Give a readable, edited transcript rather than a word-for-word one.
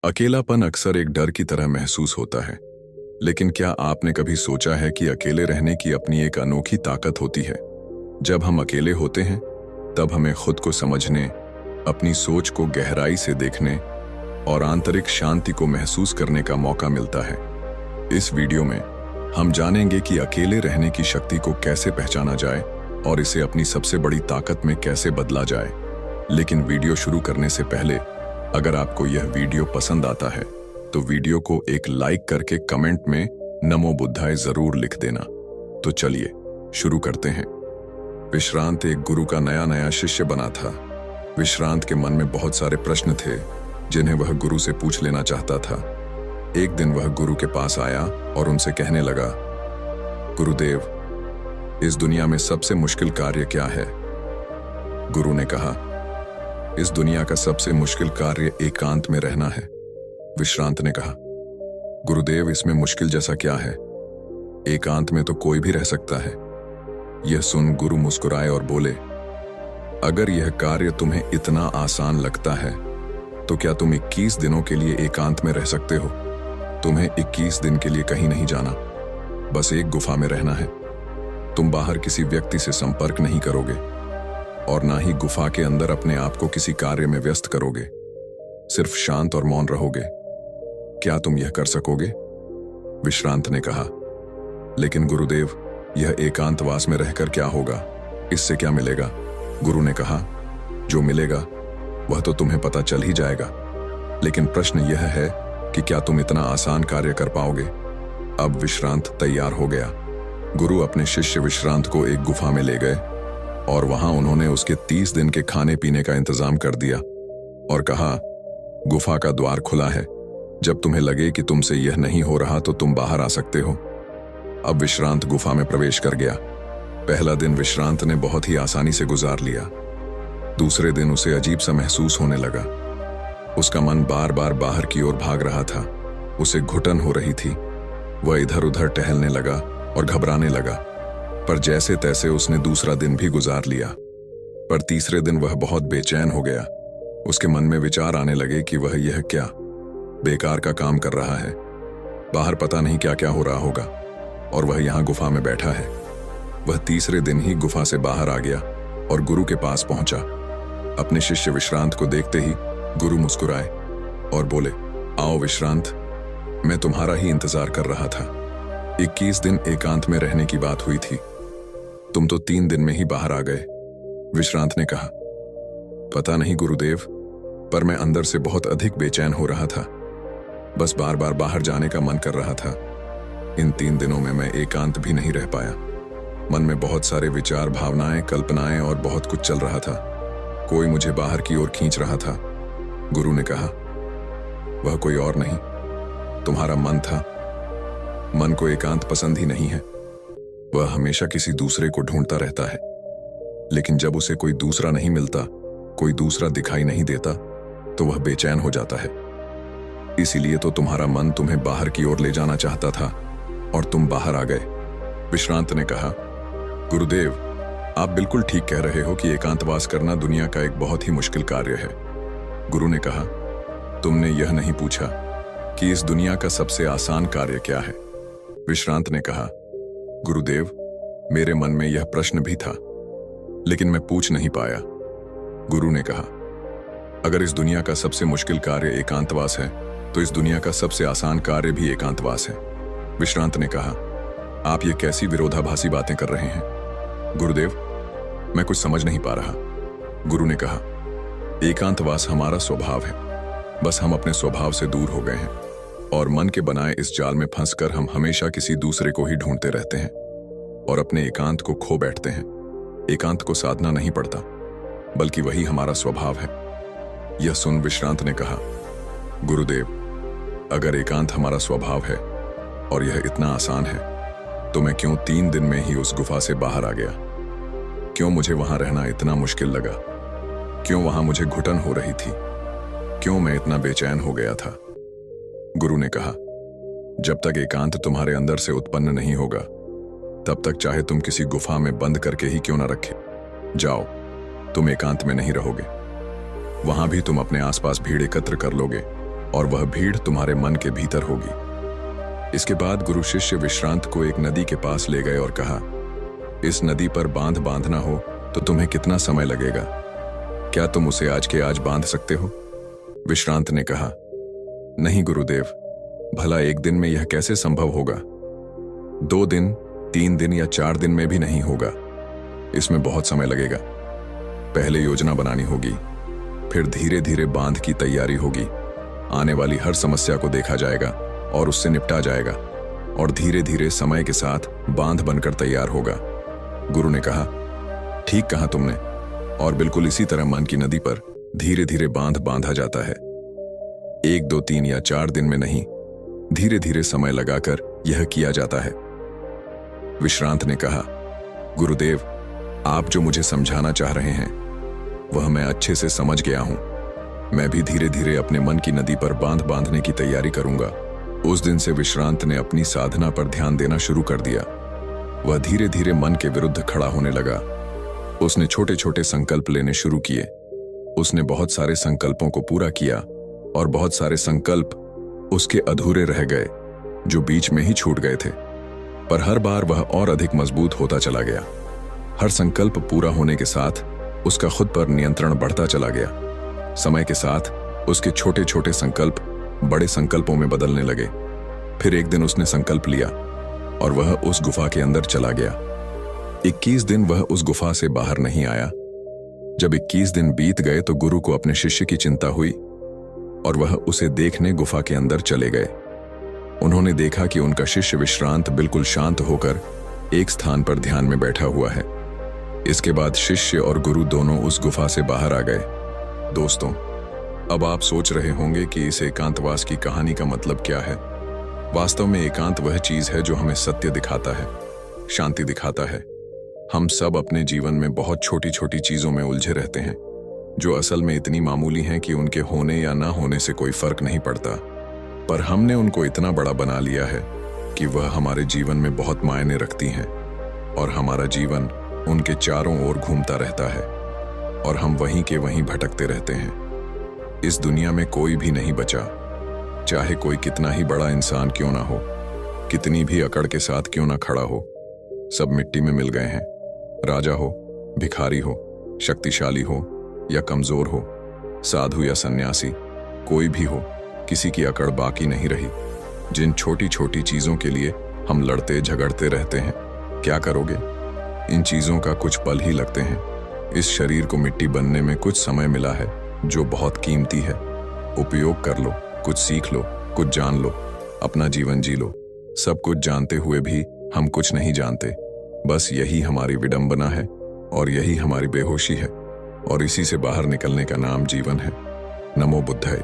अकेलापन अक्सर एक डर की तरह महसूस होता है, लेकिन क्या आपने कभी सोचा है कि अकेले रहने की अपनी एक अनोखी ताकत होती है। जब हम अकेले होते हैं तब हमें खुद को समझने, अपनी सोच को गहराई से देखने और आंतरिक शांति को महसूस करने का मौका मिलता है। इस वीडियो में हम जानेंगे कि अकेले रहने की शक्ति को कैसे पहचाना जाए और इसे अपनी सबसे बड़ी ताकत में कैसे बदला जाए। लेकिन वीडियो शुरू करने से पहले अगर आपको यह वीडियो पसंद आता है तो वीडियो को एक लाइक करके कमेंट में नमो बुद्धाय जरूर लिख देना। तो चलिए शुरू करते हैं। विश्रांत एक गुरु का नया शिष्य बना था। विश्रांत के मन में बहुत सारे प्रश्न थे जिन्हें वह गुरु से पूछ लेना चाहता था। एक दिन वह गुरु के पास आया और उनसे कहने लगा, गुरुदेव, इस दुनिया में सबसे मुश्किल कार्य क्या है? गुरु ने कहा, इस दुनिया का सबसे मुश्किल कार्य एकांत में रहना है। विश्रांत ने कहा, गुरुदेव, इसमें मुश्किल जैसा क्या है? एकांत में तो कोई भी रह सकता है। यह सुन गुरु मुस्कुराए और बोले, अगर यह कार्य तुम्हें इतना आसान लगता है तो क्या तुम 21 दिनों के लिए एकांत में रह सकते हो? तुम्हें 21 दिन के लिए कहीं नहीं जाना, बस एक गुफा में रहना है। तुम बाहर किसी व्यक्ति से संपर्क नहीं करोगे और ना ही गुफा के अंदर अपने आप को किसी कार्य में व्यस्त करोगे। सिर्फ शांत और मौन रहोगे। क्या तुम यह कर सकोगे? विश्रांत ने कहा, लेकिन गुरुदेव, यह एकांतवास में रहकर क्या होगा? इससे क्या मिलेगा? गुरु ने कहा, जो मिलेगा वह तो तुम्हें पता चल ही जाएगा, लेकिन प्रश्न यह है कि क्या तुम इतना आसान कार्य कर पाओगे? अब विश्रांत तैयार हो गया। गुरु अपने शिष्य विश्रांत को एक गुफा में ले गए और वहां उन्होंने उसके 30 दिन के खाने पीने का इंतजाम कर दिया और कहा, गुफा का द्वार खुला है। जब तुम्हें लगे कि तुमसे यह नहीं हो रहा तो तुम बाहर आ सकते हो। अब विश्रांत गुफा में प्रवेश कर गया। पहला दिन विश्रांत ने बहुत ही आसानी से गुजार लिया। दूसरे दिन उसे अजीब सा महसूस होने लगा। उसका मन बार बार बाहर की ओर भाग रहा था। उसे घुटन हो रही थी। वह इधर उधर टहलने लगा और घबराने लगा, पर जैसे तैसे उसने दूसरा दिन भी गुजार लिया। पर तीसरे दिन वह बहुत बेचैन हो गया। उसके मन में विचार आने लगे कि वह यह क्या बेकार का काम कर रहा है। बाहर पता नहीं क्या क्या हो रहा होगा और वह यहाँ गुफा में बैठा है। वह तीसरे दिन ही गुफा से बाहर आ गया और गुरु के पास पहुंचा। अपने शिष्य विश्रांत को देखते ही गुरु मुस्कुराए और बोले, आओ विश्रांत, मैं तुम्हारा ही इंतजार कर रहा था। 21 दिन एकांत में रहने की बात हुई थी, तुम तो 3 दिन में ही बाहर आ गए। विश्रांत ने कहा, पता नहीं गुरुदेव, पर मैं अंदर से बहुत अधिक बेचैन हो रहा था। बस बार बार बाहर जाने का मन कर रहा था। इन 3 दिनों में मैं एकांत भी नहीं रह पाया। मन में बहुत सारे विचार, भावनाएं, कल्पनाएं और बहुत कुछ चल रहा था। कोई मुझे बाहर की ओर खींच रहा था। गुरु ने कहा, वह कोई और नहीं, तुम्हारा मन था। मन को एकांत पसंद ही नहीं है। वह हमेशा किसी दूसरे को ढूंढता रहता है, लेकिन जब उसे कोई दूसरा नहीं मिलता, कोई दूसरा दिखाई नहीं देता, तो वह बेचैन हो जाता है। इसीलिए तो तुम्हारा मन तुम्हें बाहर की ओर ले जाना चाहता था और तुम बाहर आ गए। विश्रांत ने कहा, गुरुदेव, आप बिल्कुल ठीक कह रहे हो कि एकांतवास करना दुनिया का एक बहुत ही मुश्किल कार्य है। गुरु ने कहा, तुमने यह नहीं पूछा कि इस दुनिया का सबसे आसान कार्य क्या है। विश्रांत ने कहा, गुरुदेव, मेरे मन में यह प्रश्न भी था, लेकिन मैं पूछ नहीं पाया। गुरु ने कहा, अगर इस दुनिया का सबसे मुश्किल कार्य एकांतवास है तो इस दुनिया का सबसे आसान कार्य भी एकांतवास है। विश्रांत ने कहा, आप ये कैसी विरोधाभासी बातें कर रहे हैं? गुरुदेव, मैं कुछ समझ नहीं पा रहा। गुरु ने कहा, एकांतवास हमारा स्वभाव है, बस हम अपने स्वभाव से दूर हो गए हैं और मन के बनाए इस जाल में फंसकर हम हमेशा किसी दूसरे को ही ढूंढते रहते हैं और अपने एकांत को खो बैठते हैं। एकांत को साधना नहीं पड़ता, बल्कि वही हमारा स्वभाव है। यह सुन विश्रांत ने कहा, गुरुदेव, अगर एकांत हमारा स्वभाव है और यह इतना आसान है, तो मैं क्यों 3 दिन में ही उस गुफा से बाहर आ गया? क्यों मुझे वहां रहना इतना मुश्किल लगा? क्यों वहां मुझे घुटन हो रही थी? क्यों मैं इतना बेचैन हो गया था? गुरु ने कहा, जब तक एकांत तुम्हारे अंदर से उत्पन्न नहीं होगा, तब तक चाहे तुम किसी गुफा में बंद करके ही क्यों ना रखे, जाओ, तुम एकांत में नहीं रहोगे। वहां भी तुम अपने आसपास भीड़ एकत्र कर लोगे और वह भीड़ तुम्हारे मन के भीतर होगी। इसके बाद गुरु शिष्य विश्रांत को एक नदी के पास ले गए और कहा, इस नदी पर बांध बांधना हो तो तुम्हें कितना समय लगेगा? क्या तुम उसे आज के आज बांध सकते हो? विश्रांत ने कहा, नहीं गुरुदेव, भला एक दिन में यह कैसे संभव होगा? 2 दिन, 3 दिन या 4 दिन में भी नहीं होगा। इसमें बहुत समय लगेगा। पहले योजना बनानी होगी, फिर धीरे धीरे बांध की तैयारी होगी। आने वाली हर समस्या को देखा जाएगा और उससे निपटा जाएगा, और धीरे धीरे समय के साथ बांध बनकर तैयार होगा। गुरु ने कहा, ठीक कहा तुमने, और बिल्कुल इसी तरह मन की नदी पर धीरे धीरे बांध बांधा जाता है। 1, 2, 3 या 4 दिन में नहीं, धीरे धीरे समय लगाकर यह किया जाता है। विश्रांत ने कहा, गुरुदेव, आप जो मुझे समझाना चाह रहे हैं वह मैं अच्छे से समझ गया हूं। मैं भी धीरे धीरे अपने मन की नदी पर बांध बांधने की तैयारी करूंगा। उस दिन से विश्रांत ने अपनी साधना पर ध्यान देना शुरू कर दिया। वह धीरे धीरे मन के विरुद्ध खड़ा होने लगा। उसने छोटे छोटे संकल्प लेने शुरू किए। उसने बहुत सारे संकल्पों को पूरा किया और बहुत सारे संकल्प उसके अधूरे रह गए जो बीच में ही छूट गए थे। पर हर बार वह और अधिक मजबूत होता चला गया। हर संकल्प पूरा होने के साथ उसका खुद पर नियंत्रण बढ़ता चला गया। समय के साथ उसके छोटे छोटे संकल्प बड़े संकल्पों में बदलने लगे। फिर एक दिन उसने संकल्प लिया और वह उस गुफा के अंदर चला गया। 21 दिन वह उस गुफा से बाहर नहीं आया। जब 21 दिन बीत गए तो गुरु को अपने शिष्य की चिंता हुई और वह उसे देखने गुफा के अंदर चले गए। उन्होंने देखा कि उनका शिष्य विश्रांत बिल्कुल शांत होकर एक स्थान पर ध्यान में बैठा हुआ है। इसके बाद शिष्य और गुरु दोनों उस गुफा से बाहर आ गए। दोस्तों, अब आप सोच रहे होंगे कि इस एकांतवास की कहानी का मतलब क्या है। वास्तव में एकांत वह चीज है जो हमें सत्य दिखाता है, शांति दिखाता है। हम सब अपने जीवन में बहुत छोटी छोटी चीजों में उलझे रहते हैं जो असल में इतनी मामूली हैं कि उनके होने या ना होने से कोई फर्क नहीं पड़ता, पर हमने उनको इतना बड़ा बना लिया है कि वह हमारे जीवन में बहुत मायने रखती हैं और हमारा जीवन उनके चारों ओर घूमता रहता है और हम वहीं के वहीं भटकते रहते हैं। इस दुनिया में कोई भी नहीं बचा, चाहे कोई कितना ही बड़ा इंसान क्यों ना हो, कितनी भी अकड़ के साथ क्यों ना खड़ा हो, सब मिट्टी में मिल गए हैं। राजा हो, भिखारी हो, शक्तिशाली हो या कमजोर हो, साधु या सन्यासी, कोई भी हो, किसी की अकड़ बाकी नहीं रही। जिन छोटी छोटी चीजों के लिए हम लड़ते झगड़ते रहते हैं, क्या करोगे? इन चीजों का कुछ पल ही लगते हैं। इस शरीर को मिट्टी बनने में कुछ समय मिला है जो बहुत कीमती है। उपयोग कर लो, कुछ सीख लो, कुछ जान लो, अपना जीवन जी लो। सब कुछ जानते हुए भी हम कुछ नहीं जानते। बस यही हमारी विडंबना है और यही हमारी बेहोशी है, और इसी से बाहर निकलने का नाम जीवन है। नमो बुद्धाय।